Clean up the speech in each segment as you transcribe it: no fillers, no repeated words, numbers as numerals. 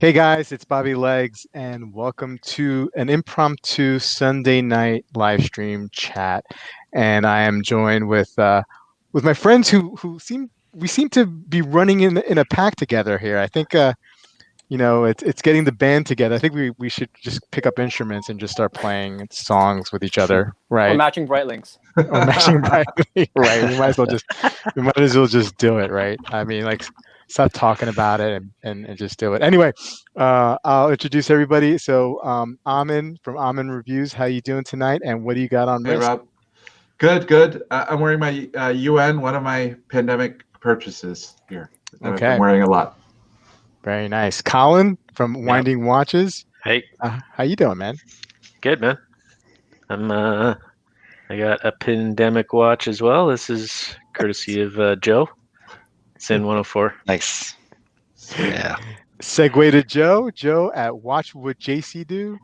Hey guys, it's Bobby Legs, and welcome to an impromptu Sunday night live stream chat. And I am joined with my friends who seem to be running in a pack together here. I think it's getting the band together. I think we should just pick up instruments and just start playing songs with each other, Or right? matching bright links. Or matching brightly, right? We might as well just do it, right? I mean, like, stop talking about it and just do it. Anyway, I'll introduce everybody. So, Amin from Amin Reviews, how you doing tonight? And what do you got on Hey, wrist? Rob. Good, good. I'm wearing my UN, one of my pandemic purchases here that I've been Okay, wearing a lot. very nice. Colin from Yep. Winding Watches, Hey, how you doing, man? good man. I got a pandemic watch as well. This is courtesy of Joe. Sin 104. Nice. Yeah. Segue to Joe. Joe at Watch What JC Do.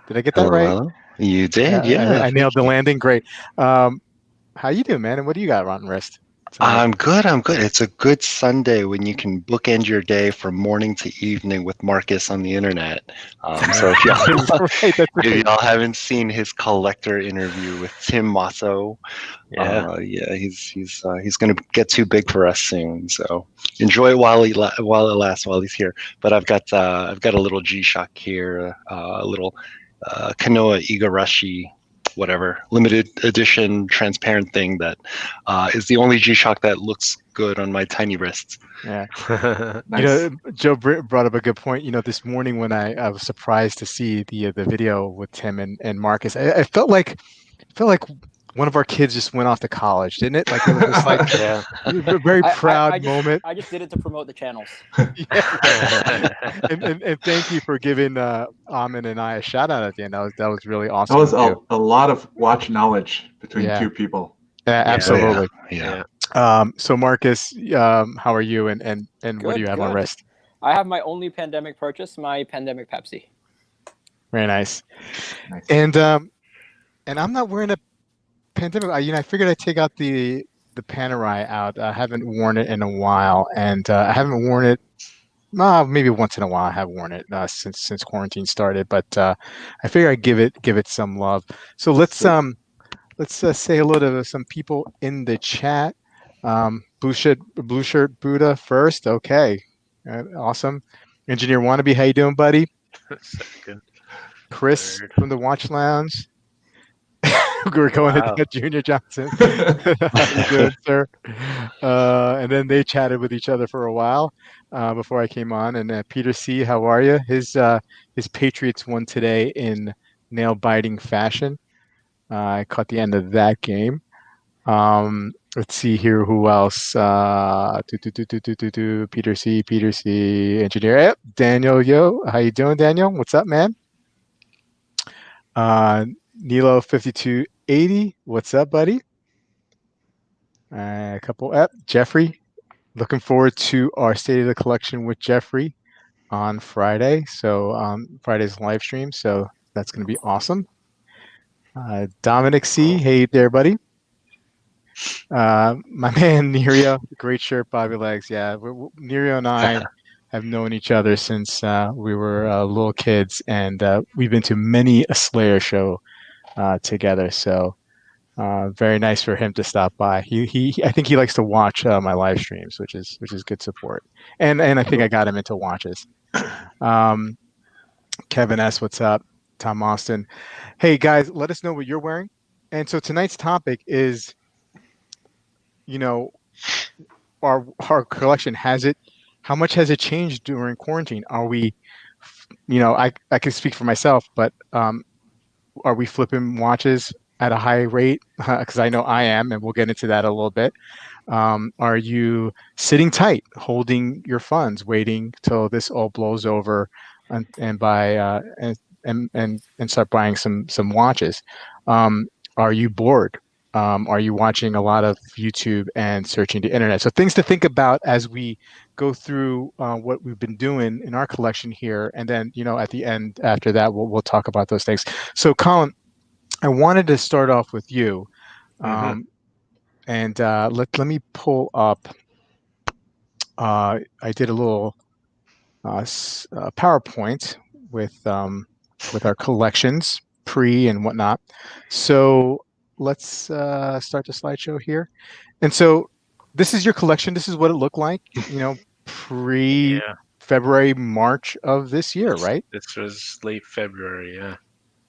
Did I get that Hello, right? hello. You did, yeah. I nailed the landing. Great. How you doing, man? And what do you got on wrist tonight? I'm good. I'm good. It's a good Sunday when you can bookend your day from morning to evening with Marcus on the internet. So if Right, that's if y'all haven't seen his collector interview with Tim Masso, Yeah. he's going to get too big for us soon. So enjoy it while it lasts, while he's here. But I've got a little G-Shock here, a little Kanoa Igarashi, whatever, limited edition transparent thing that is the only G-Shock that looks good on my tiny wrists. Yeah. Nice. Joe brought up a good point. This morning when I was surprised to see the video with Tim and Marcus, I felt like one of our kids just went off to college, didn't it? Like it was just like Yeah. a very proud moment. I just did it to promote the channels. Yeah. And thank you for giving Amin and I a shout out at the end. That was really awesome. That was of you. a lot of watch knowledge between Yeah. two people. Absolutely. Yeah. So Marcus, how are you? And what do you have on Good. wrist? I have my only pandemic purchase, my pandemic Pepsi. Very nice. Nice. And I'm not wearing a pandemic. I figured I'd take out the Panerai out. I haven't worn it in a while, and I haven't worn it. Maybe once in a while I have worn it since quarantine started, but I figure I'd give it some love. So let's say hello to some people in the chat. Blue shirt Buddha first. Okay, awesome. Engineer wannabe, how you doing, buddy? Second. Chris Third. from the Watch Lounge. We're going Wow. to Junior Johnson. How you doing, sir? And then they chatted with each other for a while before I came on. And Peter C, how are you? His Patriots won today in nail-biting fashion. I caught the end of that game. Let's see here. Who else? Peter C, engineer. Yep, Daniel. Yo, how you doing, Daniel? What's up, man? Nilo 5280. What's up, buddy? A couple. Jeffrey. Looking forward to our State of the Collection with Jeffrey on Friday. So Friday's live stream. So that's going to be awesome. Dominic C. Hey there, buddy. My man Nerio, great shirt, Bobby Legs. Yeah, Nerio and I have known each other since we were little kids, and we've been to many a Slayer show together. So very nice for him to stop by. I think he likes to watch my live streams, which is good support. And I think I got him into watches. Kevin S, what's up? Tom Austin. Hey guys, let us know what you're wearing. And so tonight's topic is, our collection, how much has it changed during quarantine? Are we, I can speak for myself, but are we flipping watches at a high rate? Because I know I am, and we'll get into that a little bit. Are you sitting tight, holding your funds, waiting till this all blows over, and buy and start buying some watches? Are you bored? Are you watching a lot of YouTube and searching the internet? So things to think about as we go through what we've been doing in our collection here, and then at the end after that we'll talk about those things. So Colin, I wanted to start off with you, and let me pull up. I did a little PowerPoint with our collections pre and whatnot. So let's start the slideshow here. And so this is your collection. This is what it looked like, pre Yeah. February, March of this year, right? This was late February. Yeah.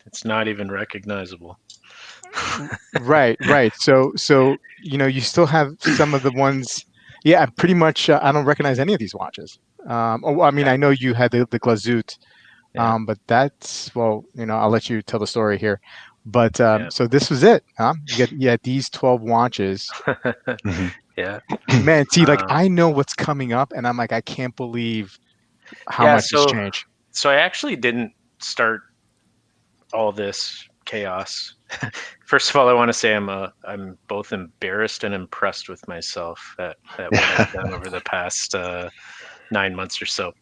It's not even recognizable. Right, right. So you still have some of the ones. Yeah, pretty much. I don't recognize any of these watches. I mean, Yeah. I know you had the Glazoot, Yeah. but that's well, I'll let you tell the story here. But Yeah. so this was it, huh? You had these 12 watches. Mhm. Yeah. Man, see, like Um, I know what's coming up, and I'm like, I can't believe how yeah. much has So, changed. so I actually didn't start all this chaos. First of all, I want to say I'm both embarrassed and impressed with myself at what I've done over the past 9 months or so.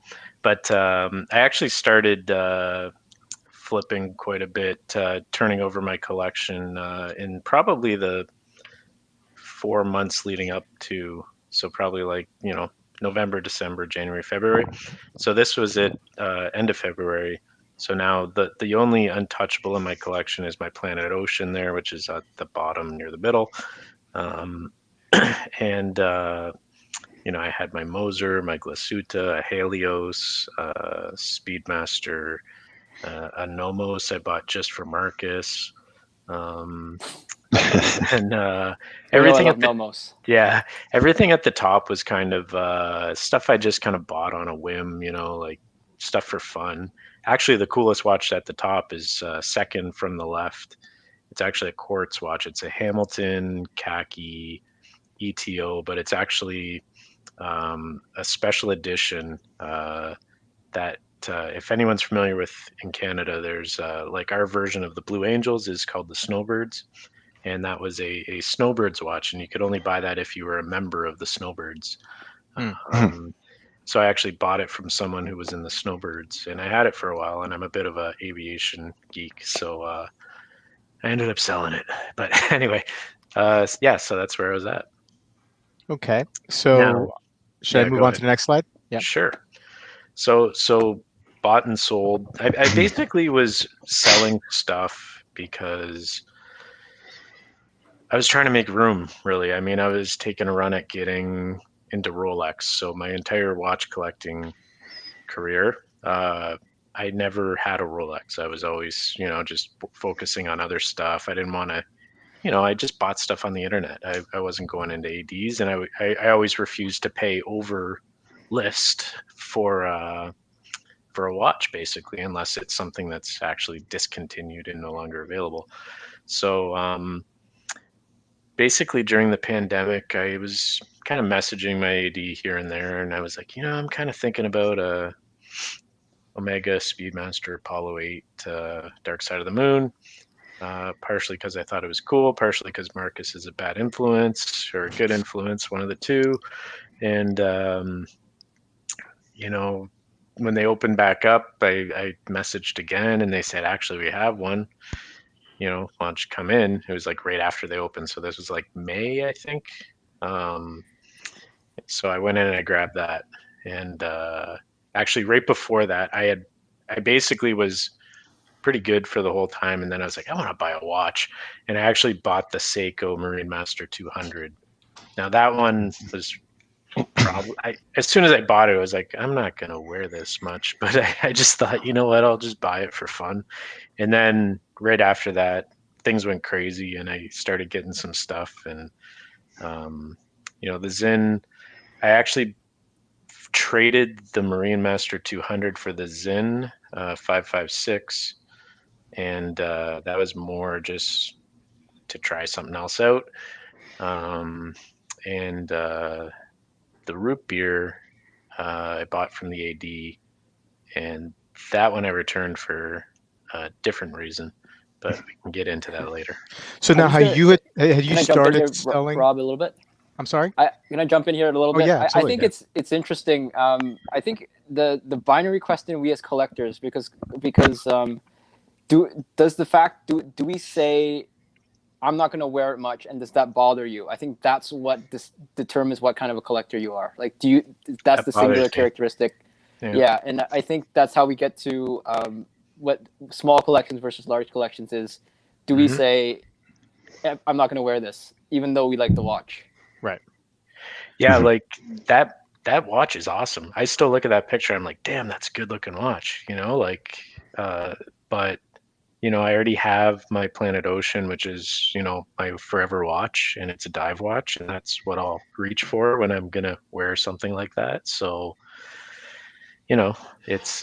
But I actually started flipping quite a bit, turning over my collection in probably the 4 months leading up to, so probably like November, December, January, February. So this was it, end of February. So now the only untouchable in my collection is my Planet Ocean there, which is at the bottom near the middle. And I had my Moser, my Glasuta, a Helios, Speedmaster, a Nomos I bought just for Marcus. Um, and We know I everything love at the Nomos. yeah, everything at the top was kind of stuff I just kind of bought on a whim, like stuff for fun. Actually, the coolest watch at the top is second from the left. It's actually a quartz watch. It's a Hamilton khaki ETO, but it's actually a special edition that if anyone's familiar with in Canada, there's like our version of the Blue Angels is called the Snowbirds, and that was a Snowbirds watch, and you could only buy that if you were a member of the Snowbirds. Hmm. So I actually bought it from someone who was in the Snowbirds, and I had it for a while, and I'm a bit of a aviation geek, so I ended up selling it. But anyway, yeah, so that's where I was at. Okay. Now, So should I yeah, move go on to ahead. the next slide? Yeah. Sure. So bought and sold. I basically was selling stuff because I was trying to make room, really. I mean, I was taking a run at getting into Rolex. So my entire watch collecting career, I never had a Rolex. I was always, just focusing on other stuff. I didn't want to, I just bought stuff on the internet. I wasn't going into ADs, and I always refused to pay over list for a watch, basically, unless it's something that's actually discontinued and no longer available. So basically during the pandemic, I was kind of messaging my AD here and there, and I was like, I'm kind of thinking about a Omega Speedmaster Apollo 8 Dark Side of the Moon. Partially because I thought it was cool, partially because Marcus is a bad influence or a good influence, one of the two. And when they opened back up, I messaged again, and they said, actually, we have one. Why don't you come in? It was like right after they opened, so this was like May, I think. So I went in and I grabbed that, and actually right before that, I basically was pretty good for the whole time, and then I was like, I want to buy a watch, and I actually bought the Seiko Marine Master 200. Now that one was probably as soon as I bought it, I was like, I'm not gonna wear this much, but I just thought, you know what, I'll just buy it for fun. And then right after that, things went crazy, and I started getting some stuff, and the Zin. I actually traded the Marine Master 200 for the Zin 556, and that was more just to try something else out. And the root beer I bought from the AD, and that one I returned for a different reason, but we can get into that later. So now, I'm just gonna. had you Can I jump in here, started selling? Rob, a little bit? I'm sorry. Can I jump in here a little Oh bit? yeah, I absolutely. think Yeah. it's interesting. I think the binary question we as collectors, because do we say I'm not going to wear it much, and does that bother you? I think that's what determines what kind of a collector you are. Like, that's That the bothers singular me. characteristic. Yeah, and I think that's how we get to what small collections versus large collections is. Do we Mhm. say, I'm not going to wear this, even though we like the watch? Right. Yeah, like that watch is awesome. I still look at that picture. I'm like, damn, that's a good looking watch. Like, but I already have my Planet Ocean, which is my forever watch, and it's a dive watch, and that's what I'll reach for when I'm gonna wear something like that. So, it's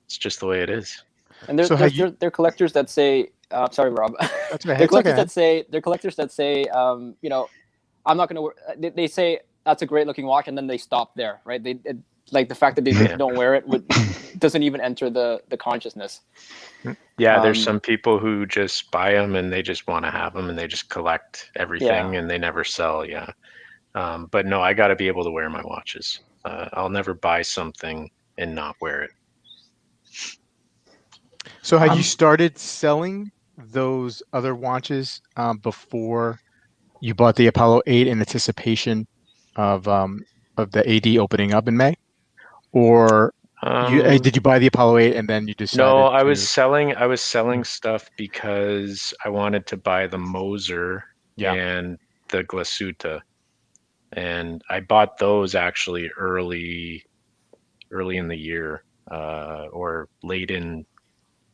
it's just the way it is. And there, So how there's you? there are collectors that say, sorry, Rob. That's okay. There are It's okay, collectors man. that say, I'm not going to wear. They say that's a great looking watch, and then they stop there, right? Like the fact that they Yeah. don't wear it doesn't even enter the consciousness. Yeah, there's Um, some people who just buy them and they just want to have them and they just collect everything Yeah. and they never sell. Yeah. But no, I got to be able to wear my watches. I'll never buy something and not wear it. So had you Um, started selling those other watches before you bought the Apollo 8 in anticipation of the AD opening up in May? Or Um, did you buy the Apollo 8 and then you no, decided to? I was selling stuff because I wanted to buy the Moser Yeah, and the Glasuta. And I bought those actually early in the year, or late in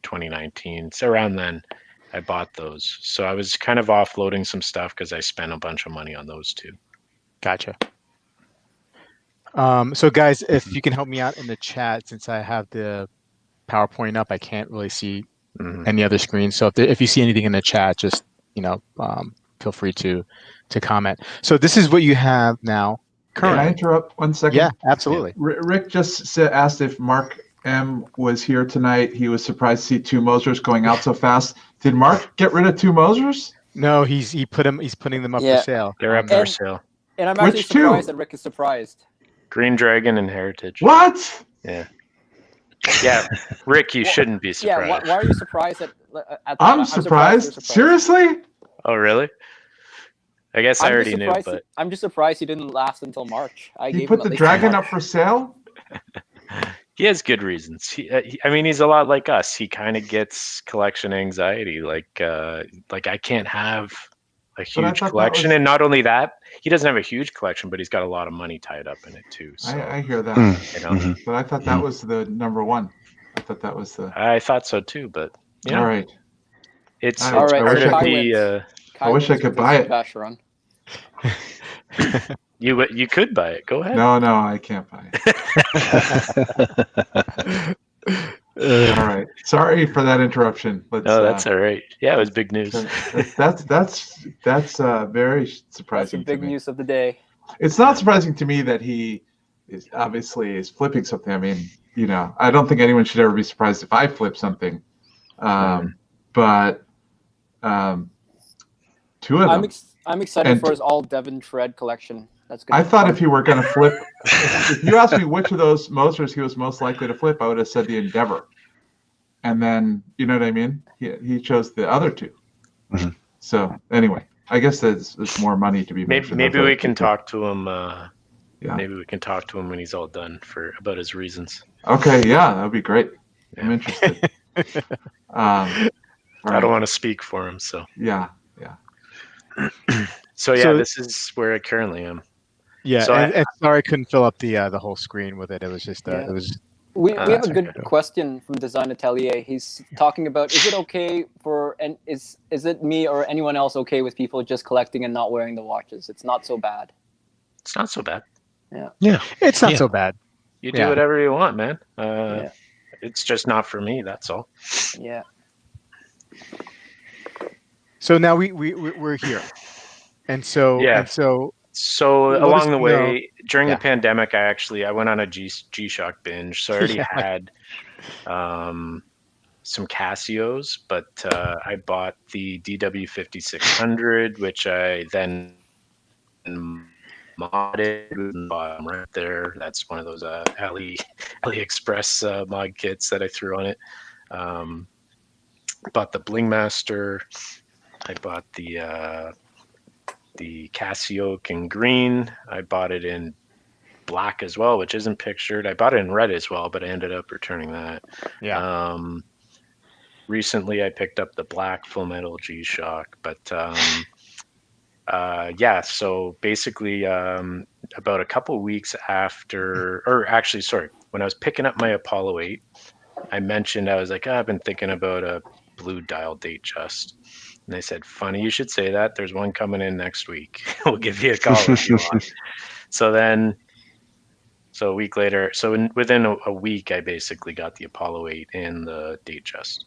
2019. So around then I bought those. So I was kind of offloading some stuff because I spent a bunch of money on those too. gotcha. So guys, if you can help me out in the chat, since I have the PowerPoint up, I can't really see Mhm. any other screen. So if you see anything in the chat, just feel free to comment. So this is what you have now can I currently. interrupt 1 second? Yeah, absolutely. Rick just asked if Mark M was here tonight. He was surprised to see two Mosers going out so fast. Did Mark get rid of two Mosers? No, he's putting them up for Yeah. sale. They're up for sale. And I'm actually Which two? surprised that Rick is surprised. Green Dragon and Heritage. What? Yeah. Yeah, Rick, you shouldn't be Yeah, surprised. why are you surprised at that? I'm surprised. you're surprised. Seriously? Oh, really? I guess I I'm already just knew, surprised. but I'm just surprised he didn't last until March. I He gave put him the at least dragon March. up for sale? he has good reasons. I mean, he's a lot like us. He kind of gets collection anxiety. Like I can't have a I huge thought that collection, was- and not only that, he doesn't have a huge collection, but he's got a lot of money tied up in it too. So I hear that. Mhm. But I thought that was the number one. I thought that was the. I thought so too, but All right. it's All right, part wish of I Kai could- the. I wish I could buy it. Vacheron. You could buy it. Go ahead. No, I can't buy it. All right. Sorry for that interruption. Let's, No, that's all right. Yeah, it was big news. That's very That's surprising the big to me. news of the day. It's not surprising to me that he is flipping something. I mean, I don't think anyone should ever be surprised if I flip something. But two of them. I'm excited And- for his all Devon Shred collection. That's good. I thought if you were going to flip, if you asked me which of those Mosers he was most likely to flip, I would have said the Endeavor. And then, you know what I mean? He chose the other two. Mhm. So anyway, I guess there's more money to be made. for Maybe those we other can two. talk to him. Yeah. Maybe we can talk to him when he's all done about his reasons. Okay, yeah, that would be great. I'm Yeah. interested. All I right. don't want to speak for him, so. Yeah. So yeah, So- this is where I currently am. Yeah, So and sorry I couldn't fill up the whole screen with it. It was just Yeah. it was We have that's a good okay. question from Design Atelier. He's talking about, is it okay is it me or anyone else okay with people just collecting and not wearing the watches? It's not so bad. It's not so bad. it's not Yeah. so bad. You do Yeah. whatever you want, man. Yeah. It's just not for me. That's all. Yeah. So now we're here, and so Yeah. So Let us along the know. way, during Yeah. the pandemic, I went on a G-Shock binge. So I already Yeah. had some Casios, but I bought the DW5600, which I then modded with the bottom right there. That's one of those AliExpress mod kits that I threw on it. Bought the Bling Master. I bought the Casio in green. I bought it in black as well, which isn't pictured. I bought it in red as well, but I ended up returning that. Yeah. Recently, I picked up the black Full Metal G-Shock, but yeah. So basically, about a couple weeks after, or actually, sorry, when I was picking up my Apollo 8, I mentioned I was like, I've been thinking about a blue dial Datejust. And they said, funny you should say that. There's one coming in next week. We'll give you a call if you want. So a week later, within a week, I basically got the Apollo 8 and the Datejust.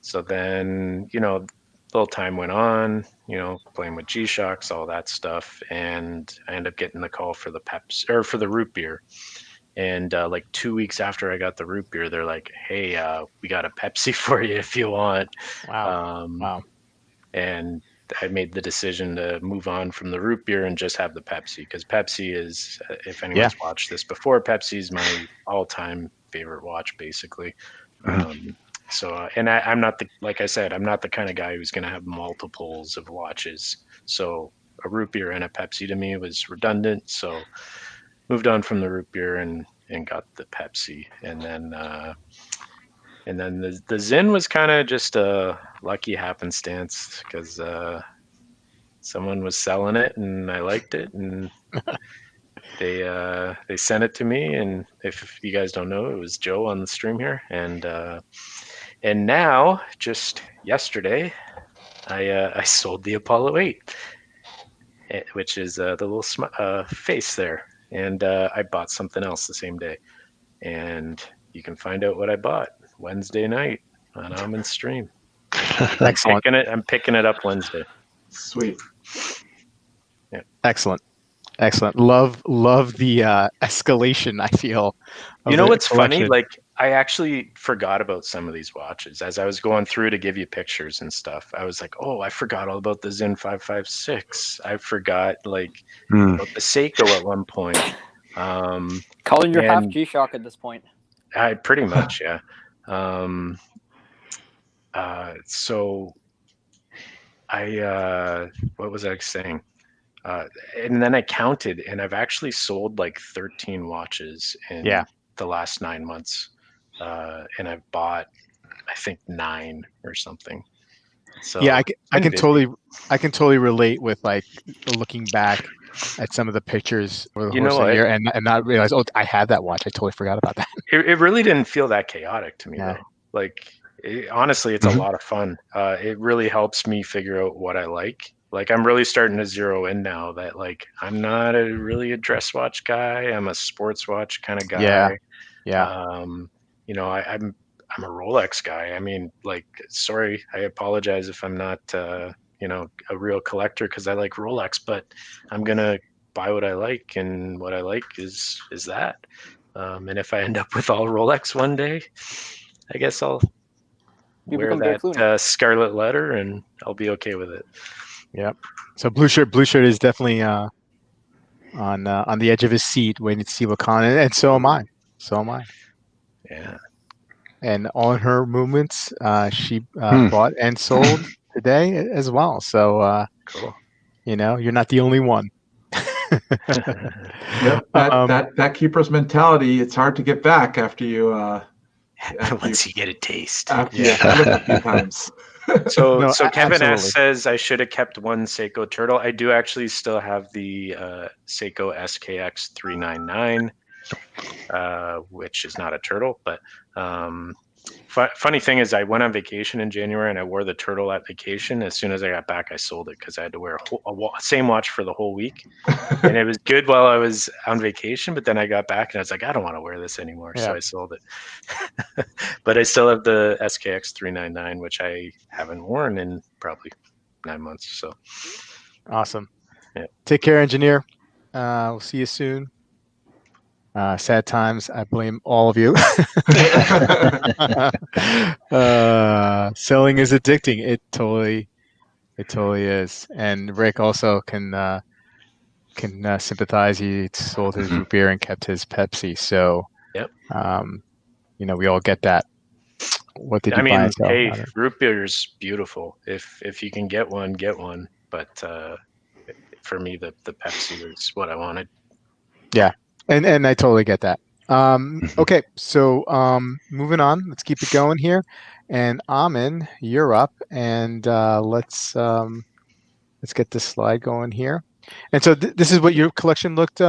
So then, little time went on, playing with G-Shocks, all that stuff. And I ended up getting the call for the for the root beer. And like 2 weeks after I got the root beer, they're like, hey, we got a Pepsi for you if you want. Wow. Wow. And I made the decision to move on from the root beer and just have the Pepsi, because Pepsi is, if anyone's watched this before, Pepsi is my all-time favorite watch, basically. And I'm not like I said, I'm not the kind of guy who's going to have multiples of watches. So a root beer and a Pepsi to me was redundant. So moved on from the root beer and got the Pepsi. And then the Zin was kind of just a lucky happenstance, because someone was selling it and I liked it, and they sent it to me. And if you guys don't know, it was Joe on the stream here. And now, just yesterday, I sold the Apollo 8, which is the little face there. And I bought something else the same day. And you can find out what I bought Wednesday night on Amin's stream. Excellent. I'm picking it up Wednesday. Sweet. Yeah. Excellent. Love the escalation, I feel. You know what's funny? Like, I actually forgot about some of these watches as I was going through to give you pictures and stuff. I was like, oh, I forgot all about the Zin 556. I forgot about the Seiko at one point. Colin, you're half G-Shock at this point. I pretty much, yeah. So what was I saying? And then I counted, and I've actually sold like 13 watches in the last 9 months. And I've bought, I think, 9 or something. So yeah, I can totally relate with like looking back at some of the pictures over the course of the year and not realize, oh, I had that watch. I totally forgot about that. It really didn't feel that chaotic to me though. Like, honestly, it's a lot of fun. It really helps me figure out what I like. Like, I'm really starting to zero in now that like I'm not really a dress watch guy. I'm a sports watch kind of guy. Yeah. I'm a Rolex guy. I mean, like, sorry, I apologize if I'm not a real collector, because I like Rolex, but I'm gonna buy what I like, and what I like is that. And if I end up with all Rolex one day, I guess I'll wear that scarlet letter and I'll be okay with it. Yeah. So blue shirt is definitely on the edge of his seat waiting to see what Colin, and so am I. Yeah. And all in her movements, she bought and sold today as well. So cool. You're not the only one. Yep. That keeper's mentality, it's hard to get back after you once you get a taste. After you flip a few times. So Kevin S says I should have kept one Seiko Turtle. I do actually still have the Seiko SKX 399, which is not a turtle. But funny thing is, I went on vacation in January and I wore the turtle at vacation. As soon as I got back, I sold it because I had to wear same watch for the whole week. And it was good while I was on vacation, but then I got back and I was like, I don't want to wear this anymore. Yeah. So I sold it. But I still have the SKX 399, which I haven't worn in probably 9 months. So awesome. Yeah. Take care, engineer. We'll see you soon. Sad times. I blame all of you. Selling is addicting. It totally is. And Rick also can sympathize. He sold his root beer and kept his Pepsi. So, yep. We all get that. What did you buy and sell? Hey, root beer is beautiful. If you can get one, get one. But for me, the Pepsi was what I wanted. Yeah, and I totally get that. Okay, so moving on. Let's keep it going here. And Amin, you're up, and let's get this slide going here. And so this is what your collection looked,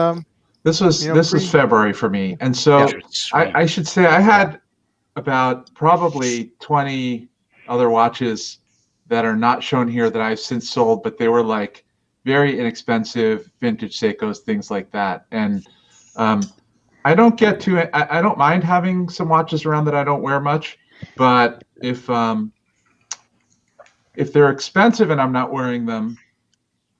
This was February for me, and so I should say I had about probably 20 other watches that are not shown here that I've since sold, but they were like very inexpensive vintage Seikos, things like that. And I don't I don't mind having some watches around that I don't wear much, but if they're expensive and I'm not wearing them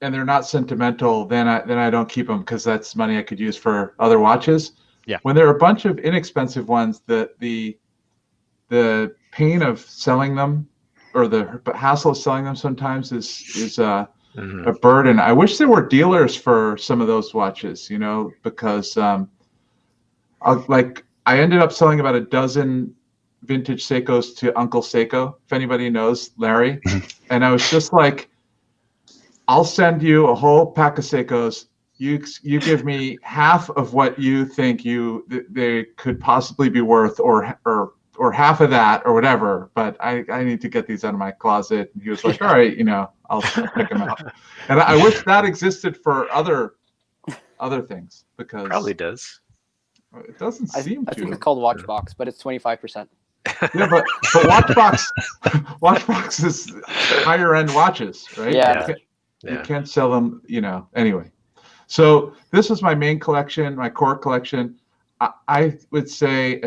and they're not sentimental, then I don't keep them because that's money I could use for other watches. Yeah. When there are a bunch of inexpensive ones, the pain of selling them or the hassle of selling them sometimes is a burden. I wish there were dealers for some of those watches, because I ended up selling about a dozen vintage Seikos to Uncle Seiko, if anybody knows Larry. And I was just like, I'll send you a whole pack of Seikos. You give me half of what you think they could possibly be worth, or half of that, or whatever. But I need to get these out of my closet. And he was like, all right, I'll check them out. And I wish that existed for other things, because Probably does. it doesn't seem to. I think it's called Watchbox, but it's 25%. Yeah, but Watchbox is higher end watches, right? Yeah. You can't sell them, anyway. So this was my main collection, my core collection. I would say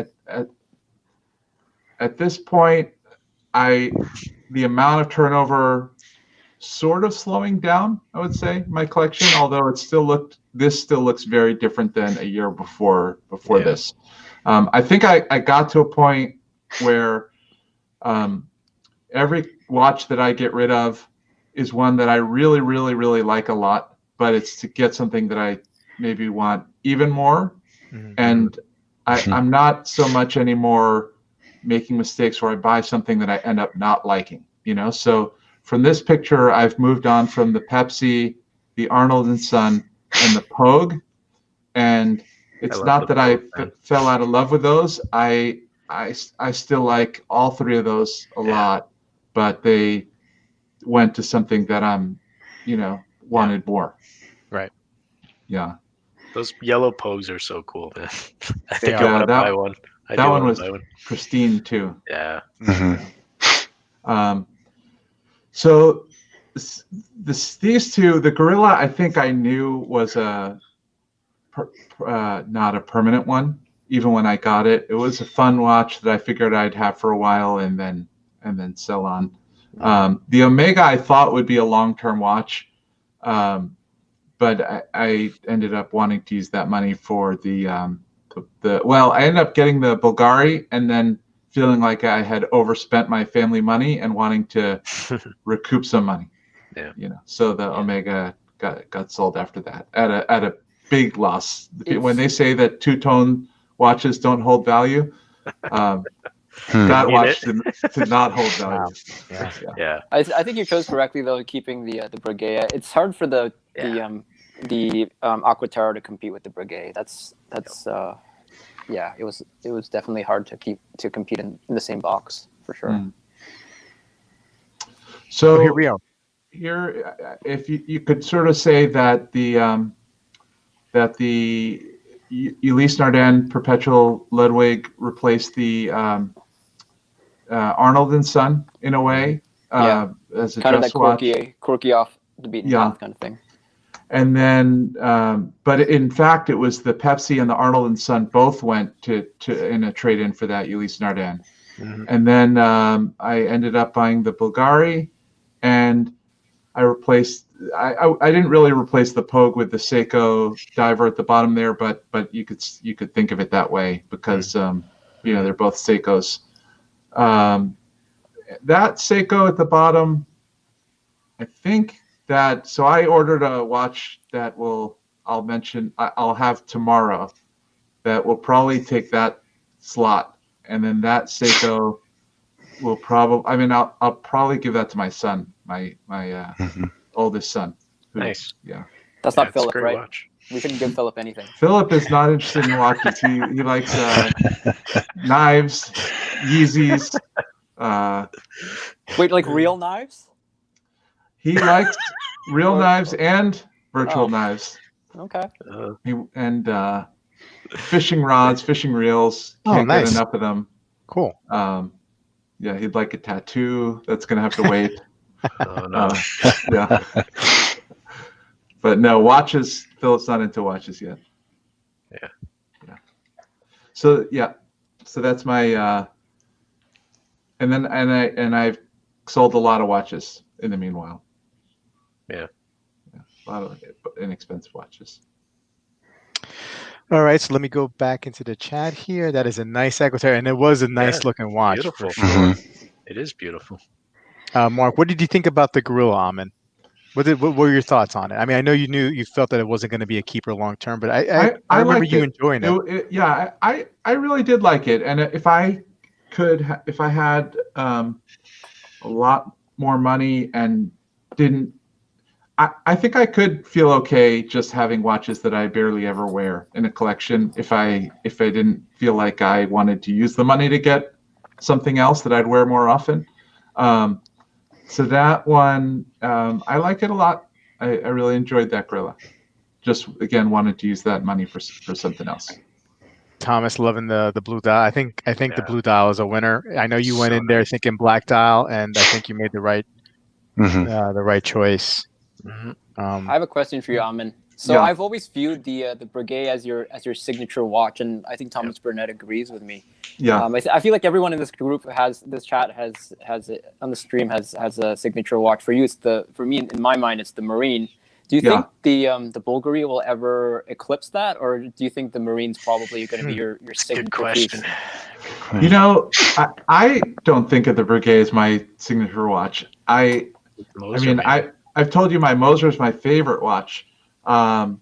at this point, the amount of turnover sort of slowing down, I would say, my collection, although this still looks very different than a year before this. I think I got to a point where every watch that I get rid of is one that I really, really, really like a lot, but it's to get something that I maybe want even more. Mm-hmm. And I'm not so much anymore making mistakes where I buy something that I end up not liking, So from this picture, I've moved on from the Pepsi, the Arnold and Son, and the Pogue. And it's not that I fell out of love with those. I still like all three of those a lot, but they went to something that I'm, wanted more. Right. Yeah. Those yellow Pogues are so cool, man. I think I want to buy one. That one was pristine too. Yeah. Mm-hmm. So these two, the Gorilla, I think I knew was not a permanent one. Even when I got it, it was a fun watch that I figured I'd have for a while and then sell on. The Omega I thought would be a long-term watch, but I ended up wanting to use that money for I ended up getting the Bulgari and then feeling like I had overspent my family money and wanting to recoup some money. Yeah. So the Omega got sold after that at a big loss. When they say that two-tone watches don't hold value, that watch did not hold value. Wow. Yeah. I think you chose correctly though, keeping the Breguet. It's hard for the Aquaterra to compete with the Breguet. That's it was definitely hard to compete in the same box for sure. So here we are. Here, if you could sort of say that the Ulysse Nardin Perpetual Ludwig replaced the Arnold and Son in a way, as a kind of dress that watch. quirky off the beaten path kind of thing. And then, but in fact, it was the Pepsi and the Arnold and Son both went to in a trade-in for that Ulysse Nardin. Mm-hmm. And then I ended up buying the Bulgari, and I replaced. I didn't really replace the Pogue with the Seiko diver at the bottom there, but you could think of it that way because they're both Seikos. That Seiko at the bottom, I think that. So I ordered a watch that I'll have tomorrow. That will probably take that slot, and then that Seiko will probably. I mean, I'll probably give that to my son, my oldest son. Nice. Yeah. That's not Philip, right? Watch. We shouldn't give Philip anything. Philip is not interested in watches. He likes knives, Yeezys. Wait, like real knives? He likes real Or- knives and virtual Oh. knives. Okay. And fishing rods, fishing reels. Can't get nice. enough of them. Cool. Yeah, he'd like a tattoo. That's gonna have to wait. Oh no. Yeah. But no, watches. Philip's not into watches yet. Yeah. So that's my. And I've sold a lot of watches in the meanwhile. Yeah. A lot of inexpensive watches. All right, so let me go back into the chat here. That is a nice Equator, and it was a nice looking watch. Beautiful. For sure. It is beautiful. Mark, what did you think about the Gorilla, Amin? What were your thoughts on it? I mean, I know you felt that it wasn't going to be a keeper long term, but I remember you enjoying it. Yeah, I really did like it, and if I had a lot more money and didn't, I think I could feel okay just having watches that I barely ever wear in a collection if I didn't feel like I wanted to use the money to get something else that I'd wear more often. So that one, I like it a lot. I really enjoyed that Gorilla. Just again wanted to use that money for something else. Thomas loving the blue dial. I think the blue dial is a winner. I know you went in there thinking black dial, and I think you made the right choice. I have a question for you, Amin. So I've always viewed the Breguet as your signature watch, and I think Thomas Burnett agrees with me. Yeah. I feel like everyone in this group has on the stream has a signature watch. For you, for me in my mind, it's the Marine. Do you think the Bulgari will ever eclipse that, or do you think the Marine's probably going to be your signature Good question. piece? You know, I don't think of the Breguet as my signature watch. I've told you my Moser is my favorite watch. The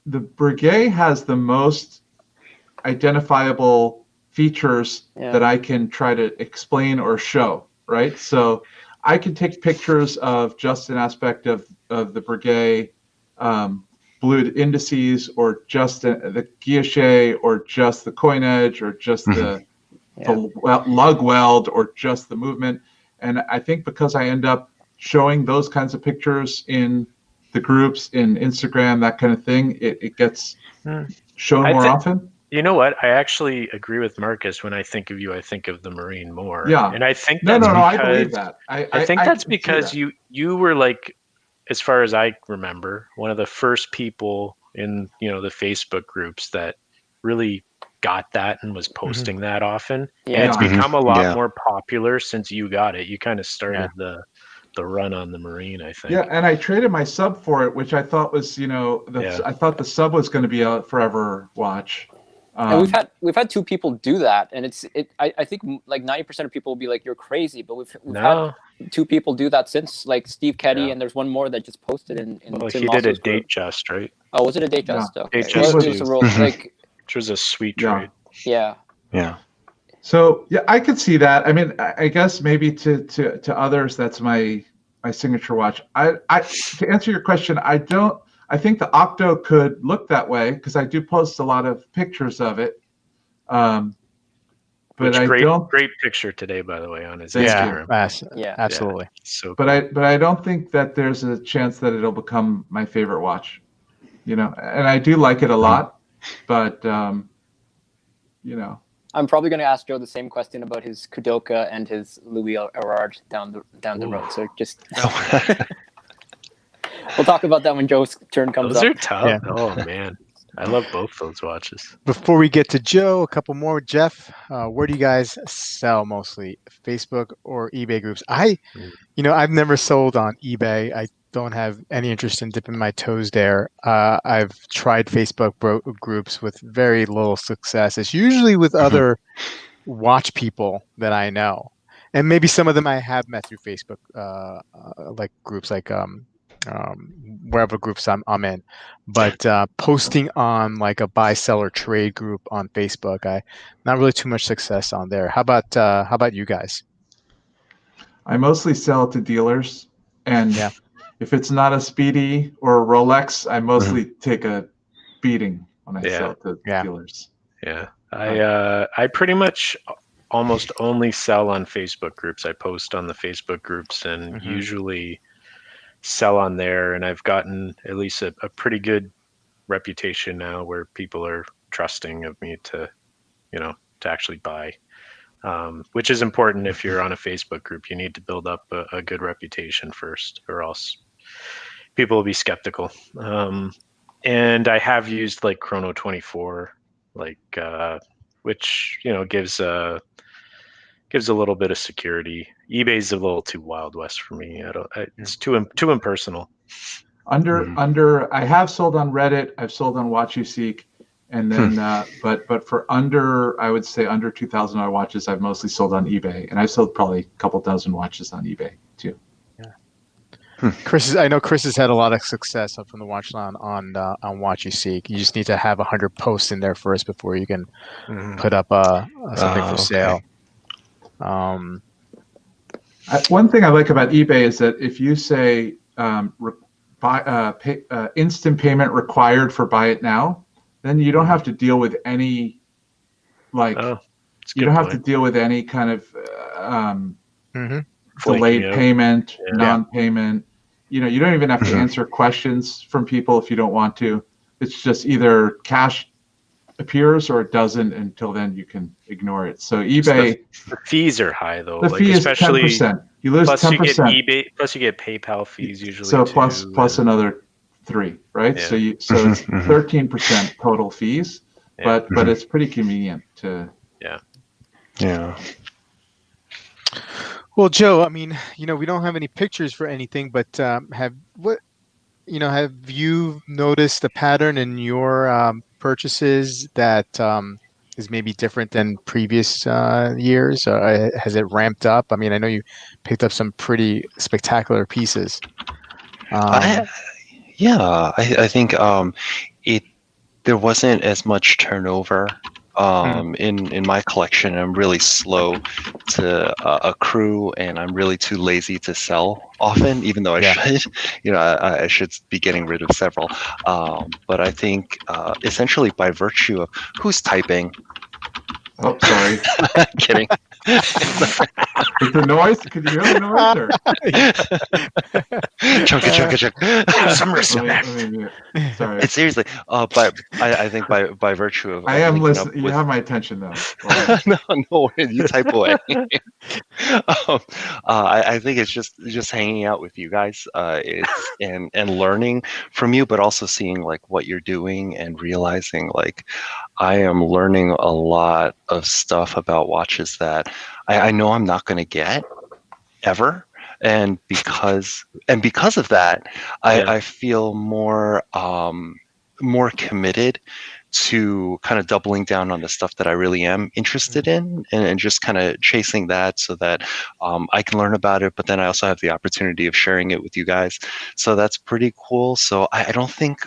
Breguet has the most identifiable features that I can try to explain or show, right? So I can take pictures of just an aspect of the Breguet blued indices, or just the guilloche, or just the coinage, or just the lug weld, or just the movement. And I think because I end up showing those kinds of pictures in the groups, in Instagram, that kind of thing, it gets shown more often. You know what? I actually agree with Marcus. When I think of you, I think of the Marine more. Yeah. And I think No, that's because, I believe that. I think that's because you were like, as far as I remember, one of the first people in the Facebook groups that really got that and was posting that often. Yeah. And it's become a lot more popular since you got it. You kind of started the run on the Marine, I think. Yeah, and I traded my sub for it, which I thought was, I thought the sub was going to be a forever watch. And we've had two people do that, and I think like 90% of people will be like, "You're crazy," but we've had two people do that since, like Steve Keddy, and there's one more that just posted in. Well, Tim he did a Lasso's date group. just, right? Oh, was it a date just? Okay. Date just it was a which was a sweet trade. Yeah. So yeah, I could see that. I mean, I guess maybe to others, that's my signature watch. I to answer your question, I think the Octo could look that way because I do post a lot of pictures of it. But great picture today, by the way, on his Instagram. Absolutely. So, but I don't think that there's a chance that it'll become my favorite watch. And I do like it a lot, but I'm probably going to ask Joe the same question about his Kudoka and his Louis Erard down the road. So just we'll talk about that when Joe's turn comes those up. Those are tough. Yeah. Oh man, I love both those watches. Before we get to Joe, a couple more. Jeff, where do you guys sell mostly? Facebook or eBay groups? I've never sold on eBay. I don't have any interest in dipping my toes there. I've tried Facebook groups with very little success. It's usually with other watch people that I know, and maybe some of them I have met through Facebook, like groups like wherever groups I'm in. But posting on like a buy, sell, or trade group on Facebook, not really too much success on there. How about you guys? I mostly sell to dealers, and if it's not a Speedy or a Rolex, I mostly take a beating when I sell it to dealers. Yeah, I pretty much almost only sell on Facebook groups. I post on the Facebook groups and usually sell on there, and I've gotten at least a pretty good reputation now where people are trusting of me to, to actually buy, which is important. If you're on a Facebook group, you need to build up a good reputation first, or else people will be skeptical. And I have used like Chrono 24, which gives a little bit of security. eBay's a little too Wild West for me. It's too impersonal. I have sold on Reddit. I've sold on Watch You Seek, and then but for I would say under $2,000 watches, I've mostly sold on eBay, and I've sold probably a couple dozen watches on eBay too. I know Chris has had a lot of success up from the watch line on Watch You Seek. You just need to have 100 posts in there first before you can put up something for sale. One thing I like about eBay is that if you say instant payment required for buy it now, then you don't have to deal with any have to deal with any kind of delayed payment, non-payment. You don't even have to answer questions from people if you don't want to. It's just either cash appears or it doesn't. Until then, you can ignore it. So eBay, the fees are high though. The fee is 10%. You lose 10%. Plus you get PayPal fees usually. So plus another 3, right? Yeah. So it's 13% total fees, but it's pretty convenient to. Yeah. Well, Joe, I mean, we don't have any pictures for anything, but have you noticed a pattern in your purchases that is maybe different than previous years? Has it ramped up? I mean, I know you picked up some pretty spectacular pieces. I think there wasn't as much turnover in my collection. I'm really slow to accrue, and I'm really too lazy to sell often, even though I should. I should be getting rid of several. But I think essentially by virtue of who's typing. Oh, sorry. Kidding. Is the noise? Could you hear the noise? Chunka. Some respect. Sorry. It's seriously. But I think by virtue of. I am listening. You have my attention though. No, you type away. I think it's just hanging out with you guys. And learning from you, but also seeing like what you're doing and realizing like I am learning a lot of stuff about watches that I know I'm not going to get ever, and because of that, I feel more committed to kind of doubling down on the stuff that I really am interested in, and just kind of chasing that so that I can learn about it, but then I also have the opportunity of sharing it with you guys. So that's pretty cool. So I don't think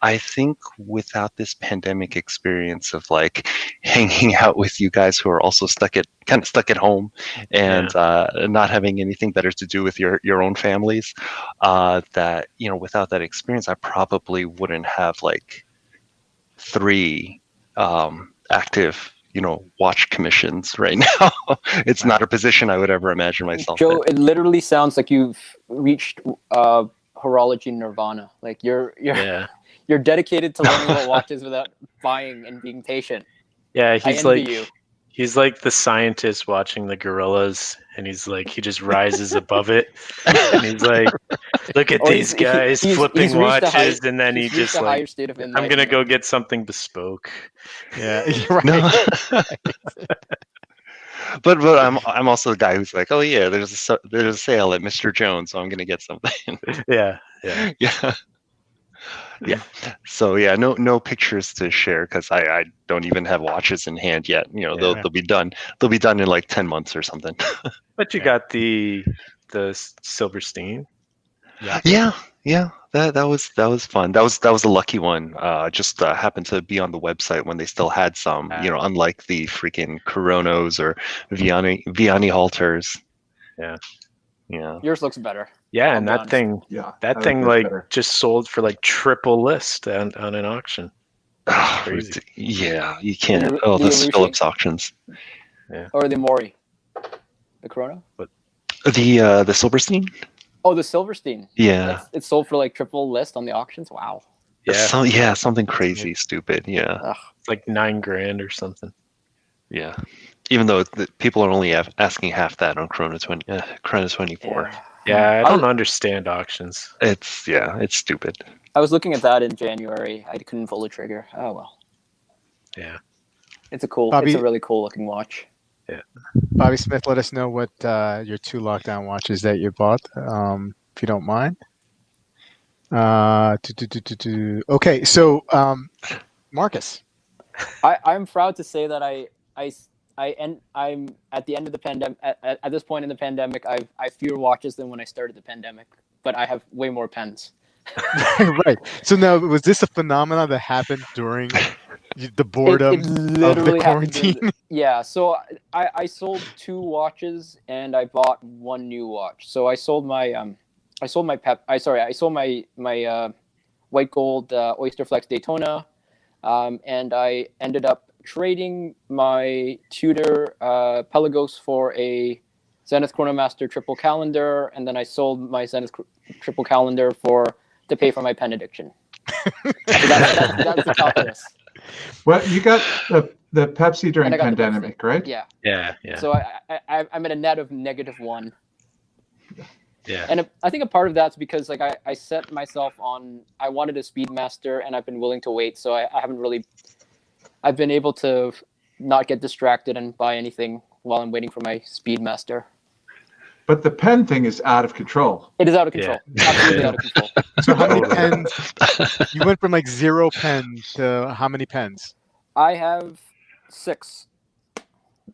I think without this pandemic experience of like hanging out with you guys who are also stuck at home and not having anything better to do with your own families, that without that experience, I probably wouldn't have like 3 active watch commissions right now. It's not a position I would ever imagine myself Joe, in. it literally sounds like you've reached horology nirvana. Like you're dedicated to learning about watches without buying and being patient. Yeah, he's like the scientist watching the gorillas, and he just rises above it, and he's like, look at these guys flipping watches, and then he just like, I'm gonna go get something bespoke. Yeah, right. No. But I'm also the guy who's like, oh yeah, there's a sale at Mr. Jones, so I'm gonna get something. Yeah. So no pictures to share because I don't even have watches in hand yet. They'll be done. They'll be done in like 10 months or something. But you got the Silverstein. Yeah. That was fun. That was a lucky one. Just happened to be on the website when they still had some. Unlike the freaking Coronos or Vianney halters. Yeah. Yours looks better. Yeah, I'll and be that honest. thing, Yeah, that I thing this like better. just sold for like triple list on an auction. Oh, Crazy. yeah, you can't. The Oh, those Irushi? Phillips auctions. Or the Mori? The Corona? The Silverstein. Oh, the Silverstein. Yeah. It's sold for like triple list on the auctions. Wow. Yeah, Something crazy, stupid. Yeah, Ugh. it's like $9,000 or something. yeah. Even though people are only asking half that on Chrono 24. Yeah. Yeah, I I don't was- understand auctions. It's stupid. I was looking at that in January. I couldn't pull the trigger. Oh well. Yeah. It's a Bobby- really cool looking watch. Bobby Smith, let us know what your 2 lockdown watches that you bought, if you don't mind. Okay, so Marcus. I'm proud to say that I'm at the end of the pandemic. At this point in the pandemic, I fewer watches than when I started the pandemic, but I have way more pens. Right. So now, was this a phenomenon that happened during the boredom It of the literally happened during quarantine? yeah. So I sold 2 watches and I bought 1 new watch. So I sold my I sold my white gold Oyster Flex Daytona, and I ended up trading my Tudor Pelagos for a Zenith Chronomaster triple calendar, and then I sold my Zenith triple calendar to pay for my pen addiction. So that's the calculus. Well, you got the Pepsi during And I got the pandemic, right? Yeah. Yeah. So I'm at a net of -1. Yeah. And I think a part of that's because like I set myself on, I wanted a Speedmaster and I've been willing to wait. So I haven't really, I've been able to not get distracted and buy anything while I'm waiting for my Speedmaster. But the pen thing is out of control. It is out of control. Yeah. Absolutely out of control. So how many Totally. pens? You went from like 0 pen to how many pens? I have 6.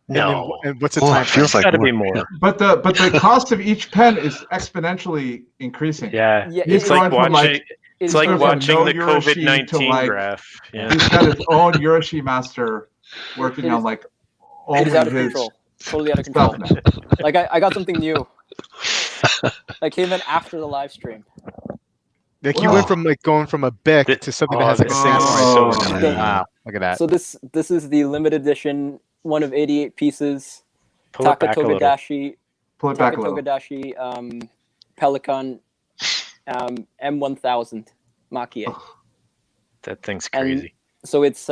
No. And what's the Oh, time it feels frame? like Gotta be more. more. But the cost of each pen is exponentially increasing. Yeah. Yeah, He's It's like going from watching. like It's It's like from watching no the Euroshi to, COVID-19 like- graph. Yeah. he's got his own Yoshi master working It on is- like It only is out of his control. Totally out of control. stuff now. Like I got something new. I came in after the live stream. Like you Wow. went from like going from a Bic to something that has like a this samurai is so sword. sweet. Wow, look at that. So this is the limited edition, one of 88 pieces. Pull it back a little. Takatoga Pull it back a little. Dashi Pelican M1000 Makie. That thing's And- crazy. So it's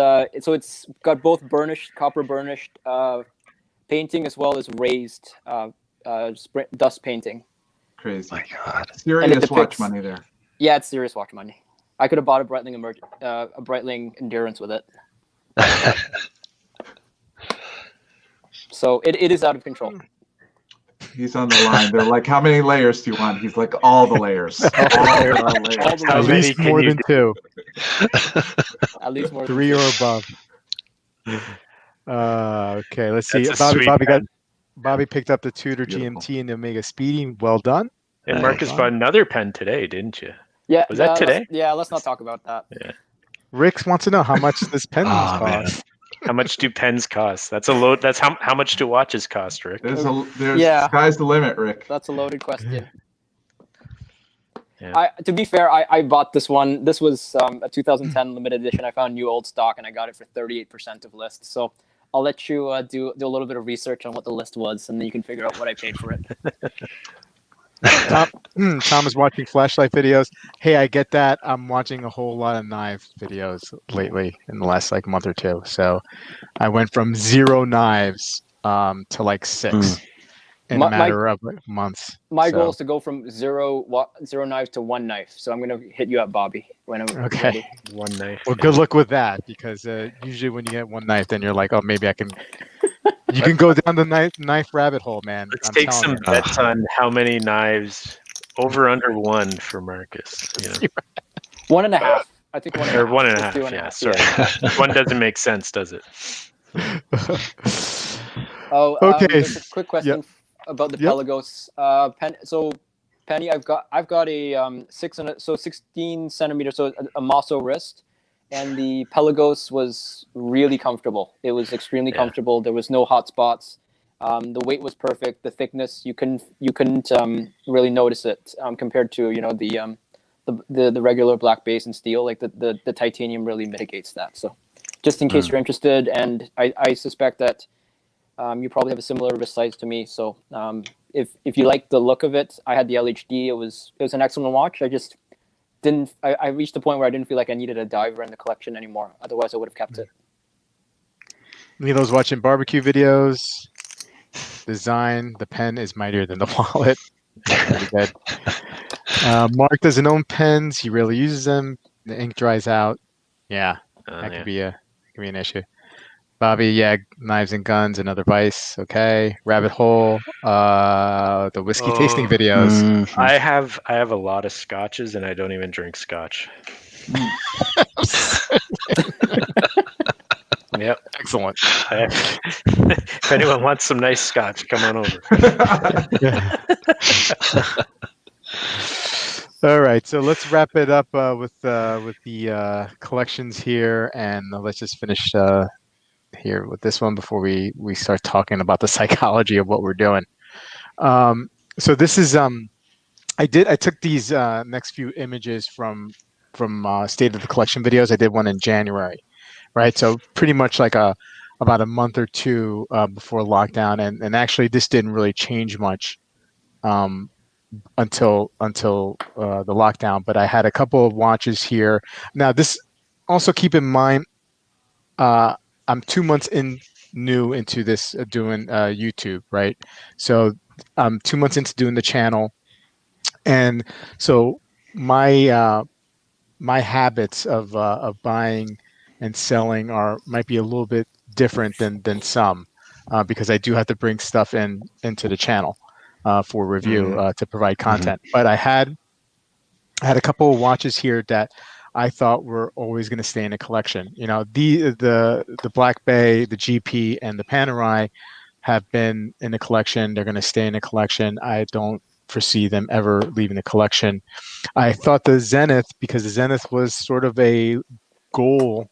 got both copper burnished painting as well as raised dust painting. Crazy. My God. Serious depicts- watch money there. Yeah, it's serious watch money. I could have bought a Breitling Endurance with it. So it is out of control. He's on the line. They're like, how many layers do you want? He's like, all the layers. All the layers. All the How At layers. many least can more you than 2, At least more. 3 or above. Okay, let's see. That's a sweet pen. Bobby picked up the Tudor Beautiful. GMT and the Omega Speedy. Well done. And Nice. Marcus bought another pen today, didn't you? Yeah, Was that today? Let's not talk about that. Rick wants to know how much this pen Oh, man. costs. How much do pens cost? That's a load. That's how much do watches cost, Rick? There's Yeah. sky's the limit, Rick. That's a loaded question. Yeah. To be fair, I bought this one. This was a 2010 limited edition. I found new old stock and I got it for 38% of list. So I'll let you do a little bit of research on what the list was, and then you can figure out what I paid for it. Tom is watching flashlight videos. Hey, I get that. I'm watching a whole lot of knife videos lately in the last like month or 2. So I went from 0 knives to like 6 in My- a matter of like months. My So, goal is to go from zero knives to 1 knife. So I'm gonna hit you up, Bobby, when I'm Okay. ready. One knife. well, good luck with that because usually when you get 1 knife, then you're like, oh, maybe I can. You can go down the knife rabbit hole, man. Let's I'm take telling some you. bets on how many knives. Over under 1 for Marcus. You know? 1.5. I think 1.5. Or 1.5. Let's do 1.5, Yeah, sorry. 1 doesn't make sense, does it? Oh, Okay. just a quick question about the Yep. Pelagos. So Penny, I've got a 16 centimeter, so a Maso wrist, and the Pelagos was really comfortable. It was extremely Yeah. comfortable. There was no hot spots. The weight was perfect. The thickness, you couldn't really notice it compared to the regular black base and steel. Like the titanium really mitigates that. So just in case you're interested, and I suspect that you probably have a similar wrist size to me. So if you like the look of it, I had the LHD. It was an excellent watch. I just didn't. I reached a point where I didn't feel like I needed a diver in the collection anymore. Otherwise, I would have kept it. Milo's watching barbecue videos. Design, the pen is mightier than the wallet. Pretty good. Mark doesn't own pens. He rarely uses them. The ink dries out. Yeah, that could be an issue. Bobby, yeah, knives and guns, another vice. Okay. Rabbit hole. The whiskey tasting videos. Mm-hmm. I have a lot of scotches, and I don't even drink scotch. Yep. Excellent. If anyone wants some nice scotch, come on over. All right, so let's wrap it up with the collections here, and let's just finish here with this one before we start talking about the psychology of what we're doing. So this is I took these next few images from State of the Collection videos. I did one in January, right? So pretty much like about a month or two before lockdown, and actually this didn't really change much until the lockdown. But I had a couple of watches here. Now this also keep in mind, I'm 2 months new into this doing YouTube, right? So I'm 2 months into doing the channel, and so my my habits of buying and selling might be a little bit different than some, because I do have to bring stuff into the channel for review to provide content. But I had a couple of watches here that I thought were always going to stay in a collection. You know, the Black Bay, the GP, and the Panerai have been in the collection. They're going to stay in the collection. I don't foresee them ever leaving the collection. I thought the Zenith, because the Zenith was sort of a goal